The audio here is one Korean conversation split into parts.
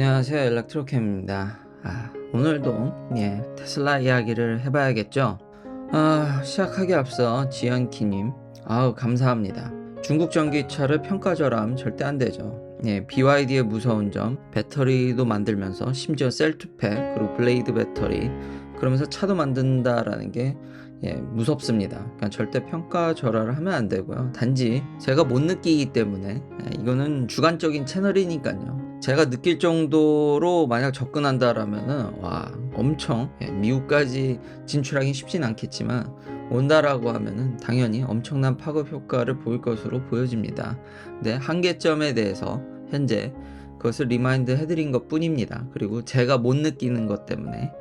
안녕하세요, 엘렉트로캠입니다. 오늘도 테슬라 이야기를 해봐야겠죠. 시작하기 앞서 지연키님, 감사합니다. 중국 전기차를 평가절하면 절대 안 되죠. BYD의 무서운 점, 배터리도 만들면서 심지어 셀2팩 그리고 블레이드 배터리, 그러면서 차도 만든다라는 게 무섭습니다. 그러니까 절대 평가절하를 하면 안 되고요. 단지 제가 못 느끼기 때문에, 이거는 주관적인 채널이니까요. 제가 느낄 정도로 만약 접근한다라면은 엄청 미국까지 진출하기 쉽진 않겠지만 온다라고 하면은 당연히 엄청난 파급 효과를 보일 것으로 보여집니다. 한계점에 대해서 현재 그것을 리마인드 해드린 것 뿐입니다. 그리고 제가 못 느끼는 것 때문에.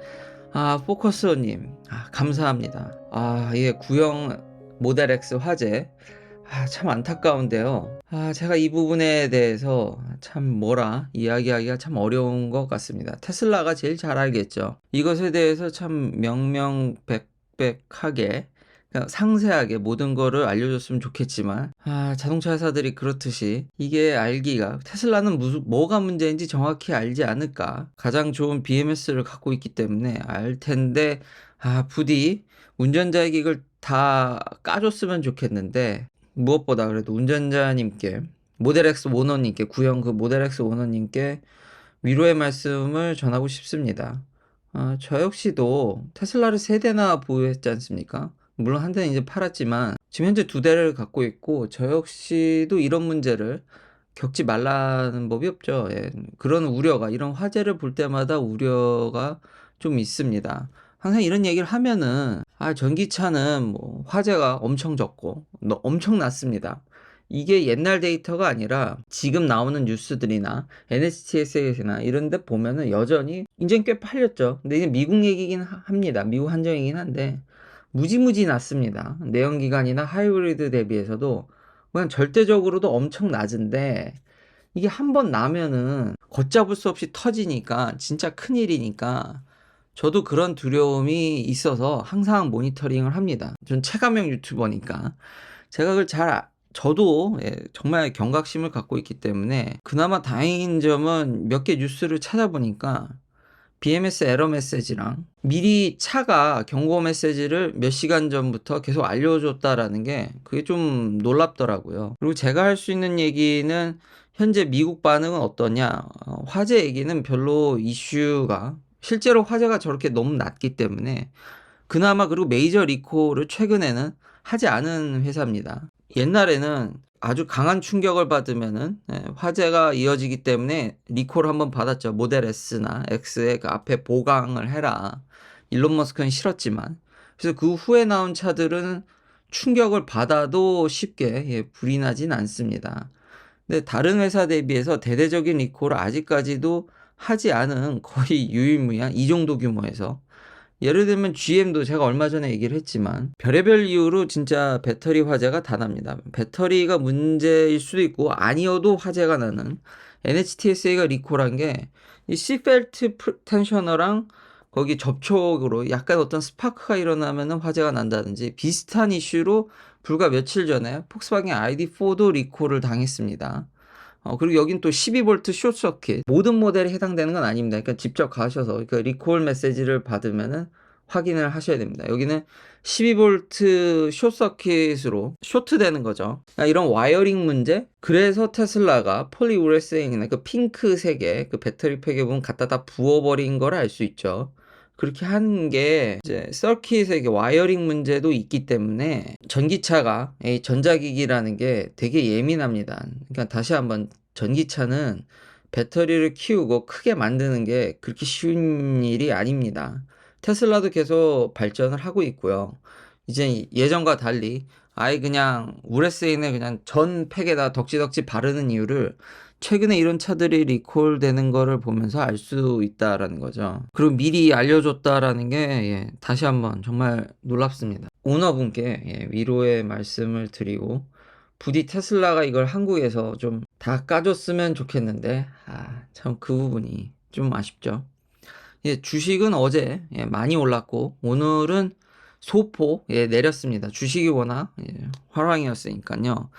포커스님, 감사합니다. 구형 모델 X 화재, 참 안타까운데요. 제가 이 부분에 대해서 참 이야기하기가 참 어려운 것 같습니다. 테슬라가 제일 잘 알겠죠. 이것에 대해서 참 명명백백하게, 그러니까 상세하게 모든 거를 알려줬으면 좋겠지만, 자동차 회사들이 그렇듯이 이게 알기가, 테슬라는 뭐가 문제인지 정확히 알지 않을까. 가장 좋은 BMS를 갖고 있기 때문에 알 텐데, 부디 운전자에게 이걸 다 까줬으면 좋겠는데, 무엇보다 그래도 운전자님께, 모델 X 오너님께, 구형 그 모델 X 오너님께 위로의 말씀을 전하고 싶습니다. 저 역시도 테슬라를 3대나 보유했지 않습니까? 물론 한 대는 이제 팔았지만 지금 현재 2대를 갖고 있고, 저 역시도 이런 문제를 겪지 말라는 법이 없죠. 그런 우려가, 이런 화제를 볼 때마다 우려가 좀 있습니다. 항상 이런 얘기를 하면은 전기차는 뭐 화재가 엄청 적고 엄청 낮습니다. 이게 옛날 데이터가 아니라 지금 나오는 뉴스들이나 NHTSA나 이런 데 보면은 여전히 이제 꽤 팔렸죠. 근데 이게 미국 얘기긴 합니다. 미국 한정이긴 한데 무지무지 낮습니다. 내연기관이나 하이브리드 대비해서도 그냥 절대적으로도 엄청 낮은데, 이게 한번 나면은 걷잡을 수 없이 터지니까 진짜 큰일이니까 저도 그런 두려움이 있어서 항상 모니터링을 합니다. 전 체감형 유튜버니까 제가 그걸 저도 정말 경각심을 갖고 있기 때문에. 그나마 다행인 점은 몇 개 뉴스를 찾아보니까 BMS 에러 메시지랑 미리 차가 경고 메시지를 몇 시간 전부터 계속 알려줬다라는 게, 그게 좀 놀랍더라고요. 그리고 제가 할 수 있는 얘기는 현재 미국 반응은 어떠냐, 화재 얘기는 별로 이슈가, 실제로 화재가 저렇게 너무 낮기 때문에 그나마. 그리고 메이저 리콜을 최근에는 하지 않은 회사입니다. 옛날에는 아주 강한 충격을 받으면은 화재가 이어지기 때문에 리콜을 한번 받았죠. 모델 S나 X의 그 앞에 보강을 해라. 일론 머스크는 싫었지만. 그래서 그 후에 나온 차들은 충격을 받아도 쉽게 불이 나진 않습니다. 근데 다른 회사 대비해서 대대적인 리콜을 아직까지도 하지 않은, 거의 유일무이한 이 정도 규모에서. 예를 들면 GM도 제가 얼마 전에 얘기를 했지만 별의별 이유로 진짜 배터리 화재가 다 납니다. 배터리가 문제일 수도 있고 아니어도 화재가 나는, NHTSA가 리콜한 게 이 시펠트 텐셔너랑 거기 접촉으로 약간 어떤 스파크가 일어나면 화재가 난다든지 비슷한 이슈로 불과 며칠 전에 폭스바겐 ID4도 리콜을 당했습니다. 그리고 여긴 또 12V 숏서킷, 모든 모델에 해당되는 건 아닙니다. 그러니까 직접 가셔서 그 리콜 메시지를 받으면은 확인을 하셔야 됩니다. 여기는 12V 숏서킷으로 쇼트되는 거죠. 그러니까 이런 와이어링 문제. 그래서 테슬라가 폴리우레세인이나 그 핑크색의 그 배터리 팩에 보면 갖다 다 부어버린 걸 알 수 있죠. 그렇게 하는 게 이제 서킷의 와이어링 문제도 있기 때문에, 전기차가, 이 전자기기라는 게 되게 예민합니다. 그러니까 다시 한번, 전기차는 배터리를 키우고 크게 만드는 게 그렇게 쉬운 일이 아닙니다. 테슬라도 계속 발전을 하고 있고요. 이제 예전과 달리 그냥 우레세인에 그냥 전 팩에다 덕지덕지 바르는 이유를 최근에 이런 차들이 리콜되는 거를 보면서 알 수 있다라는 거죠. 그리고 미리 알려줬다라는 게 다시 한번 정말 놀랍습니다. 오너분께 위로의 말씀을 드리고, 부디 테슬라가 이걸 한국에서 좀 다 까줬으면 좋겠는데 참 그 부분이 좀 아쉽죠. 주식은 어제 많이 올랐고 오늘은 소폭 내렸습니다. 주식이 워낙 화랑이었으니까요.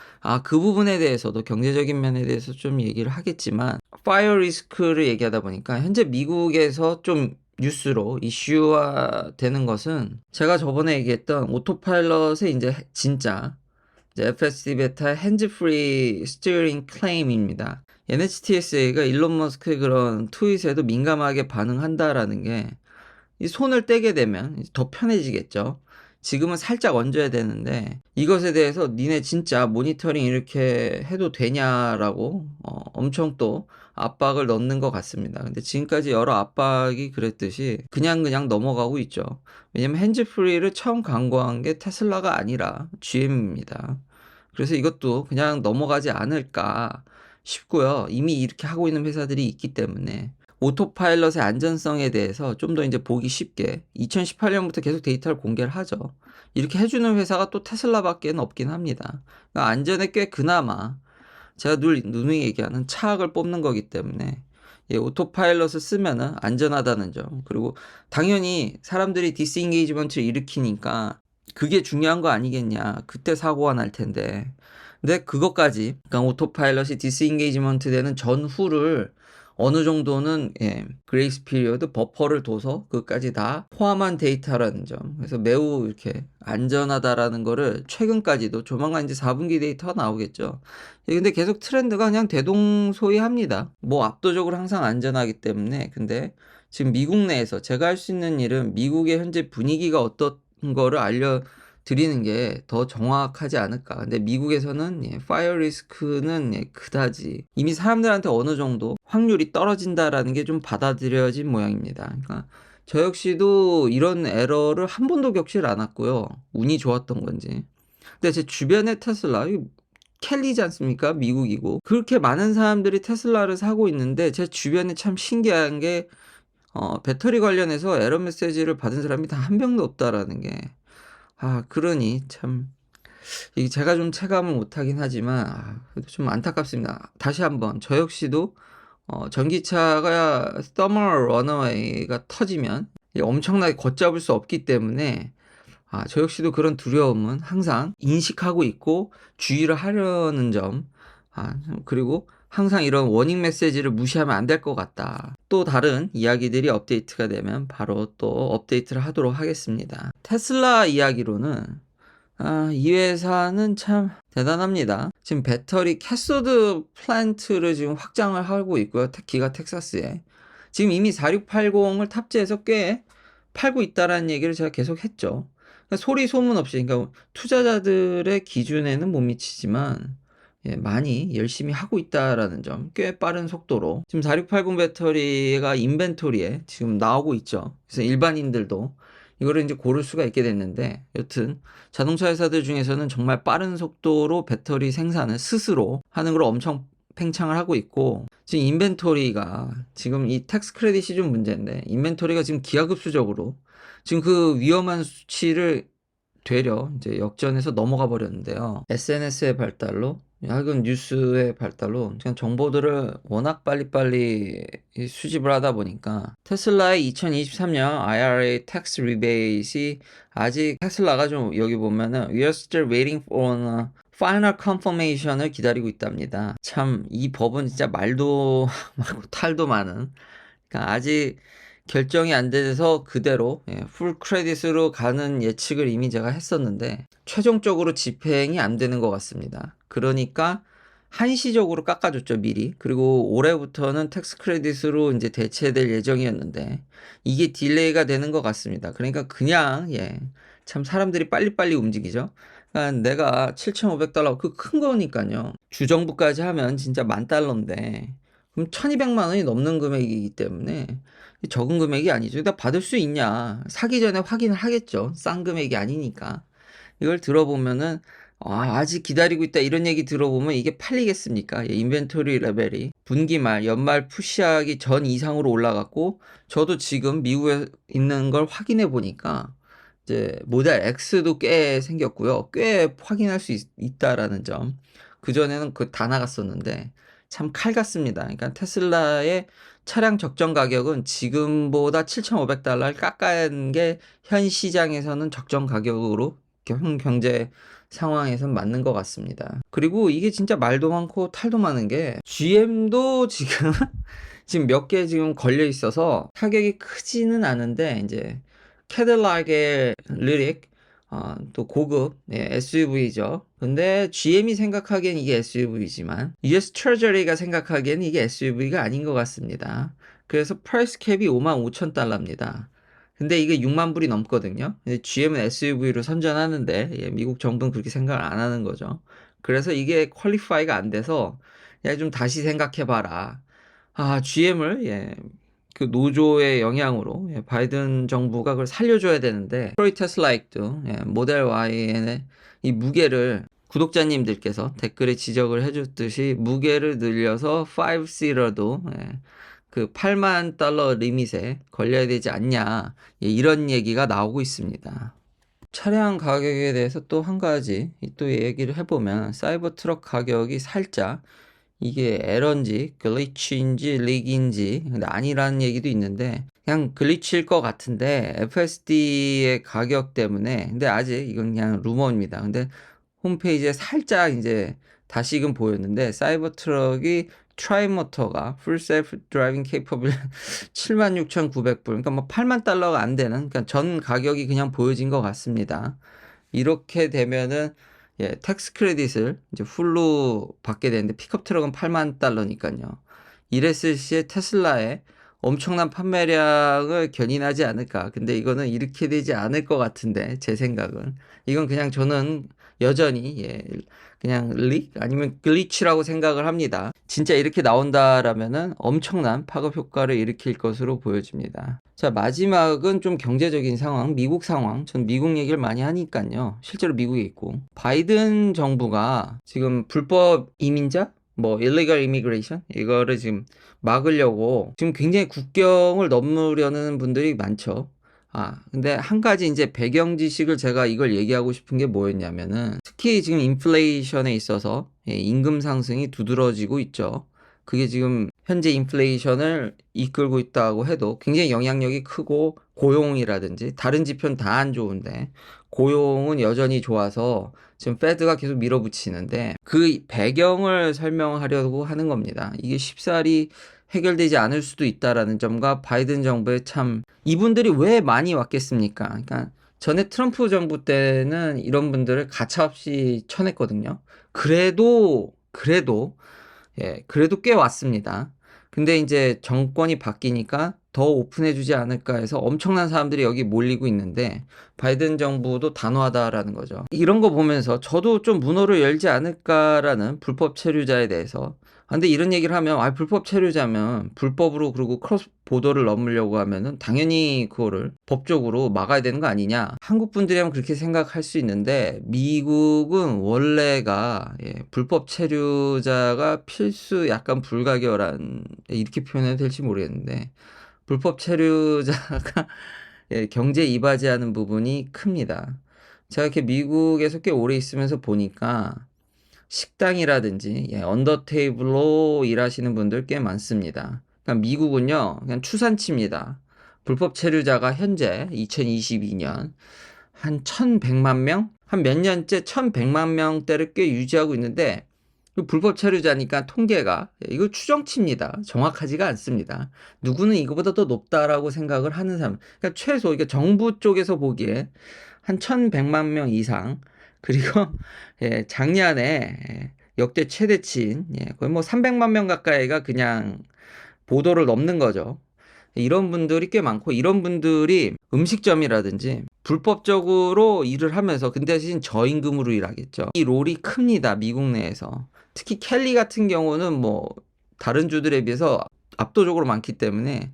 그 부분에 대해서도, 경제적인 면에 대해서 좀 얘기를 하겠지만, 파이어 리스크를 얘기하다 보니까 현재 미국에서 좀 뉴스로 이슈화 되는 것은 제가 저번에 얘기했던 오토파일럿의 이제 진짜 이제 FSD 베타 핸즈 프리 스티어링 클레임입니다. NHTSA가 일론 머스크의 그런 트윗에도 민감하게 반응한다라는 게 이 손을 떼게 되면 더 편해지겠죠. 지금은 살짝 얹어야 되는데 이것에 대해서 니네 진짜 모니터링 이렇게 해도 되냐라고 엄청 또 압박을 넣는 것 같습니다. 근데 지금까지 여러 압박이 그랬듯이 그냥 넘어가고 있죠. 왜냐면 핸즈프리를 처음 광고한 게 테슬라가 아니라 GM입니다. 그래서 이것도 그냥 넘어가지 않을까 싶고요. 이미 이렇게 하고 있는 회사들이 있기 때문에 오토파일럿의 안전성에 대해서 좀 더 이제 보기 쉽게 2018년부터 계속 데이터를 공개를 하죠. 이렇게 해주는 회사가 또 테슬라밖에 없긴 합니다. 그러니까 안전에 꽤 그나마 제가 늘 누누이 얘기하는 차악을 뽑는 거기 때문에 예, 오토파일럿을 쓰면은 안전하다는 점. 그리고 당연히 사람들이 디스인게이지먼트를 일으키니까 그게 중요한 거 아니겠냐. 그때 사고가 날 텐데. 근데 그것까지, 그러니까 오토파일럿이 디스인게이지먼트 되는 전후를 어느 정도는 그레이스 피리어드 버퍼를 둬서 그것까지 다 포함한 데이터라는 점. 그래서 매우 이렇게 안전하다라는 거를 최근까지도 조만간 이제 4분기 데이터가 나오겠죠. 근데 계속 트렌드가 그냥 대동소이합니다. 뭐 압도적으로 항상 안전하기 때문에. 근데 지금 미국 내에서 제가 할 수 있는 일은 미국의 현재 분위기가 어떤 거를 드리는 게 더 정확하지 않을까. 근데 미국에서는 파이어 리스크는 그다지 이미 사람들한테 어느 정도 확률이 떨어진다라는 게 좀 받아들여진 모양입니다. 그러니까 저 역시도 이런 에러를 한 번도 겪질 않았고요. 운이 좋았던 건지. 근데 제 주변에 테슬라 켈리지 않습니까? 미국이고 그렇게 많은 사람들이 테슬라를 사고 있는데 제 주변에 참 신기한 게 배터리 관련해서 에러 메시지를 받은 사람이 단 한 명도 없다라는 게 그러니 참 이게 제가 좀 체감을 못하긴 하지만 그래도 좀 안타깝습니다. 다시 한번 저 역시도 전기차가 서머 러너웨이가 터지면 엄청나게 걷잡을 수 없기 때문에 저 역시도 그런 두려움은 항상 인식하고 있고 주의를 하려는 점. 그리고 항상 이런 워닝 메시지를 무시하면 안 될 것 같다. 또 다른 이야기들이 업데이트가 되면 바로 또 업데이트를 하도록 하겠습니다. 테슬라 이야기로는 이 회사는 참 대단합니다. 지금 배터리 캐소드 플랜트를 지금 확장을 하고 있고요. 기가 텍사스에. 지금 이미 4680을 탑재해서 꽤 팔고 있다라는 얘기를 제가 계속 했죠. 그러니까 소리 소문 없이, 그러니까 투자자들의 기준에는 못 미치지만 많이 열심히 하고 있다라는 점, 꽤 빠른 속도로 지금 4680 배터리가 인벤토리에 지금 나오고 있죠. 그래서 일반인들도 이거를 이제 고를 수가 있게 됐는데, 여튼 자동차 회사들 중에서는 정말 빠른 속도로 배터리 생산을 스스로 하는 걸 엄청 팽창을 하고 있고, 지금 인벤토리가 지금 이 텍스 크레딧이 좀 문제인데 인벤토리가 지금 기하급수적으로 지금 그 위험한 수치를 되려 이제 역전해서 넘어가 버렸는데요. SNS의 발달로, 야근 뉴스의 발달로 그냥 정보들을 워낙 빨리빨리 수집을 하다 보니까 테슬라의 2023년 IRA 텍스 리베이트이 아직 테슬라가 좀 여기 보면은 We are still waiting for a final confirmation을 기다리고 있답니다. 참 이 법은 진짜 말도 많고 탈도 많은, 그러니까 아직 결정이 안 돼서 그대로 풀 크레딧으로 가는 예측을 이미 제가 했었는데 최종적으로 집행이 안 되는 것 같습니다. 그러니까 한시적으로 깎아줬죠, 미리. 그리고 올해부터는 텍스 크레딧으로 이제 대체될 예정이었는데 이게 딜레이가 되는 것 같습니다. 그러니까 그냥 참 사람들이 빨리빨리 움직이죠. 그러니까 내가 $7,500 그 큰 거니까요. 주정부까지 하면 진짜 $10,000인데 그럼 1,200만 원이 넘는 금액이기 때문에 적은 금액이 아니죠. 나 받을 수 있냐? 사기 전에 확인을 하겠죠. 싼 금액이 아니니까. 이걸 들어보면은 아직 기다리고 있다 이런 얘기 들어보면 이게 팔리겠습니까? 인벤토리 레벨이 분기 말 연말 푸시하기 전 이상으로 올라갔고, 저도 지금 미국에 있는 걸 확인해 보니까 이제 모델 X도 꽤 생겼고요. 꽤 확인할 수 있다라는 점. 그전에는 그 다 나갔었는데 참 칼 같습니다. 그러니까 테슬라의 차량 적정 가격은 지금보다 $7,500를 깎아야 하는 게 현 시장에서는 적정 가격으로 현 경제 상황에선 맞는 것 같습니다. 그리고 이게 진짜 말도 많고 탈도 많은 게 GM도 지금 지금 몇 개 지금 걸려 있어서 타격이 크지는 않은데 이제 캐딜락의 리릭 또 고급 SUV죠. 근데 GM이 생각하기엔 이게 SUV지만 US 트레저리가 생각하기엔 이게 SUV가 아닌 것 같습니다. 그래서 프라이스 캡이 55,000달러입니다. 근데 이게 6만 불이 넘거든요. 근데 GM은 SUV로 선전하는데 미국 정부는 그렇게 생각을 안 하는 거죠. 그래서 이게 퀄리파이가 안 돼서 야, 좀 다시 생각해봐라. GM을 그 노조의 영향으로 바이든 정부가 그걸 살려줘야 되는데 트로이 테슬라익도 모델 Y의 이 무게를 구독자님들께서 댓글에 지적을 해줬듯이 무게를 늘려서 5시터도 그 8만 달러 리밋에 걸려야 되지 않냐 이런 얘기가 나오고 있습니다. 차량 가격에 대해서 또 한 가지 또 얘기를 해보면 사이버 트럭 가격이 살짝 이게 에러인지 글리치인지 릭인지 근데 아니라는 얘기도 있는데 그냥 글리치일 것 같은데 FSD의 가격 때문에 근데 아직 이건 그냥 루머입니다. 근데 홈페이지에 살짝 이제 다시금 보였는데 사이버 트럭이 트라이모터가 풀 셀프 드라이빙 케이퍼블 76,900불 그러니까 뭐 8만 달러가 안 되는 그러니까 전 가격이 그냥 보여진 것 같습니다. 이렇게 되면은 텍스 크레딧을 이제 풀로 받게 되는데 픽업 트럭은 8만 달러니까요. 이랬을 시에 테슬라의 엄청난 판매량을 견인하지 않을까. 근데 이거는 이렇게 되지 않을 것 같은데 제 생각은 이건 그냥 저는 여전히 그냥 릭 아니면 글리치라고 생각을 합니다. 진짜 이렇게 나온다라면은 엄청난 파급 효과를 일으킬 것으로 보여집니다. 자, 마지막은 좀 경제적인 상황, 미국 상황. 전 미국 얘기를 많이 하니까요. 실제로 미국에 있고 바이든 정부가 지금 불법 이민자 뭐 illegal immigration 이거를 지금 막으려고 지금 굉장히 국경을 넘으려는 분들이 많죠. 근데 한 가지 이제 배경 지식을 제가 이걸 얘기하고 싶은 게 뭐였냐면은 특히 지금 인플레이션에 있어서 임금 상승이 두드러지고 있죠. 그게 지금 현재 인플레이션을 이끌고 있다고 해도 굉장히 영향력이 크고 고용이라든지 다른 지표는 다 안 좋은데 고용은 여전히 좋아서 지금 페드가 계속 밀어붙이는데 그 배경을 설명하려고 하는 겁니다. 이게 쉽사리 해결되지 않을 수도 있다라는 점과 바이든 정부의 참 이분들이 왜 많이 왔겠습니까? 그러니까 전에 트럼프 정부 때는 이런 분들을 가차없이 쳐냈거든요. 그래도 꽤 왔습니다. 근데 이제 정권이 바뀌니까 더 오픈해주지 않을까 해서 엄청난 사람들이 여기 몰리고 있는데 바이든 정부도 단호하다라는 거죠. 이런 거 보면서 저도 좀 문호를 열지 않을까라는 불법 체류자에 대해서 근데 이런 얘기를 하면 불법 체류자면 불법으로 그리고 크로스 보더를 넘으려고 하면은 당연히 그거를 법적으로 막아야 되는 거 아니냐. 한국 분들이라면 그렇게 생각할 수 있는데 미국은 원래가 불법 체류자가 필수 약간 불가결한 이렇게 표현해도 될지 모르겠는데 불법 체류자가 경제 이바지하는 부분이 큽니다. 제가 이렇게 미국에서 꽤 오래 있으면서 보니까 식당이라든지 언더 테이블로 일하시는 분들 꽤 많습니다. 그러니까 미국은요 그냥 추산치입니다. 불법 체류자가 현재 2022년 한 1,100만 명? 한 몇 년째 1,100만 명대를 꽤 유지하고 있는데 불법 체류자니까 통계가 이거 추정치입니다. 정확하지가 않습니다. 누구는 이거보다 더 높다라고 생각을 하는 사람 그러니까 최소 이게 정부 쪽에서 보기에 한 1,100만 명 이상 그리고 작년에 역대 최대치인 거의 뭐 300만 명 가까이가 그냥 보도를 넘는 거죠. 이런 분들이 꽤 많고 이런 분들이 음식점이라든지 불법적으로 일을 하면서 근데 대신 저임금으로 일하겠죠. 이 롤이 큽니다. 미국 내에서. 특히 캘리 같은 경우는 뭐 다른 주들에 비해서 압도적으로 많기 때문에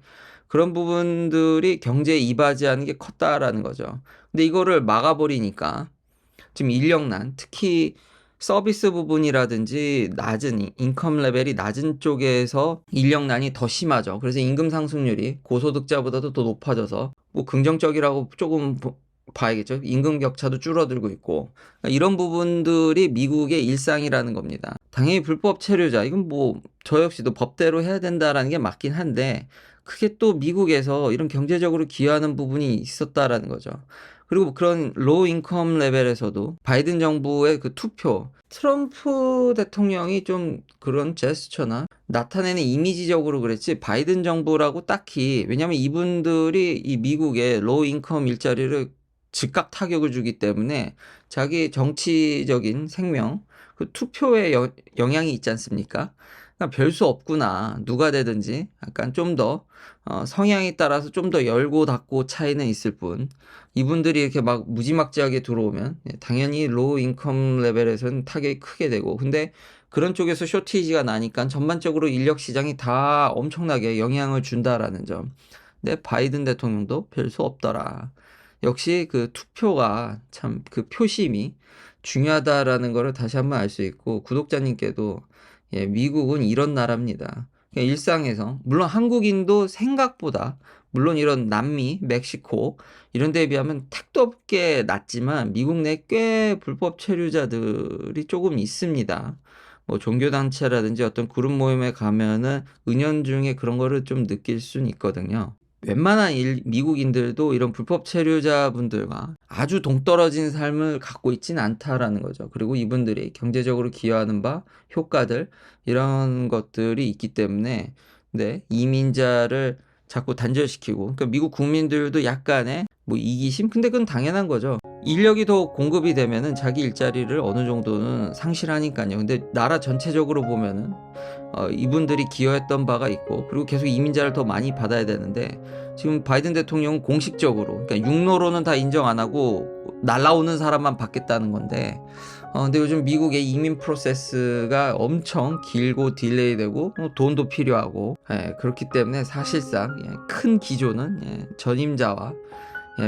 그런 부분들이 경제에 이바지하는 게 컸다라는 거죠. 근데 이거를 막아버리니까 지금 인력난, 특히 서비스 부분이라든지 낮은 인컴 레벨이 낮은 쪽에서 인력난이 더 심하죠. 그래서 임금 상승률이 고소득자보다도 더 높아져서 뭐 긍정적이라고 조금 봐야겠죠. 임금 격차도 줄어들고 있고 이런 부분들이 미국의 일상이라는 겁니다. 당연히 불법 체류자 이건 뭐 저 역시도 법대로 해야 된다라는 게 맞긴 한데 그게 또 미국에서 이런 경제적으로 기여하는 부분이 있었다라는 거죠. 그리고 그런 로우 인컴 레벨에서도 바이든 정부의 그 투표, 트럼프 대통령이 좀 그런 제스처나 나타내는 이미지적으로 그랬지 바이든 정부라고 딱히, 왜냐면 이분들이 이 미국의 로우 인컴 일자리를 즉각 타격을 주기 때문에 자기 정치적인 생명, 그 투표에 영향이 있지 않습니까? 그러니까 별 수 없구나. 누가 되든지 약간 좀 더 성향에 따라서 좀 더 열고 닫고 차이는 있을 뿐, 이분들이 이렇게 막 무지막지하게 들어오면 당연히 로우 인컴 레벨에서는 타격이 크게 되고, 근데 그런 쪽에서 쇼티지가 나니까 전반적으로 인력 시장이 다 엄청나게 영향을 준다라는 점. 근데 바이든 대통령도 별 수 없더라. 역시 그 투표가 참 그 표심이 중요하다라는 거를 다시 한번 알 수 있고, 구독자님께도 미국은 이런 나라입니다. 그냥 일상에서 물론 한국인도 생각보다, 물론 이런 남미, 멕시코 이런 데에 비하면 택도 없게 낮지만 미국 내 꽤 불법 체류자들이 조금 있습니다. 뭐 종교단체라든지 어떤 그룹 모임에 가면은 은연중에 그런 거를 좀 느낄 수는 있거든요. 웬만한 미국인들도 이런 불법 체류자분들과 아주 동떨어진 삶을 갖고 있진 않다라는 거죠. 그리고 이분들이 경제적으로 기여하는 바, 효과들, 이런 것들이 있기 때문에, 네, 이민자를 자꾸 단절시키고, 그러니까 미국 국민들도 약간의 뭐 이기심? 근데 그건 당연한 거죠. 인력이 더 공급이 되면은 자기 일자리를 어느 정도는 상실하니까요. 근데 나라 전체적으로 보면은 이분들이 기여했던 바가 있고, 그리고 계속 이민자를 더 많이 받아야 되는데, 지금 바이든 대통령은 공식적으로, 그러니까 육로로는 다 인정 안 하고 날라오는 사람만 받겠다는 건데, 근데 요즘 미국의 이민 프로세스가 엄청 길고 딜레이되고 돈도 필요하고, 그렇기 때문에 사실상 큰 기조는 전임자와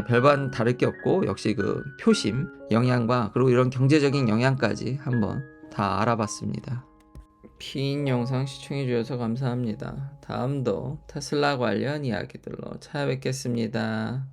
별반 다를 게 없고, 역시 그 표심, 영향과 그리고 이런 경제적인 영향까지 한번 다 알아봤습니다. 긴 영상 시청해주셔서 감사합니다. 다음도 테슬라 관련 이야기들로 찾아뵙겠습니다.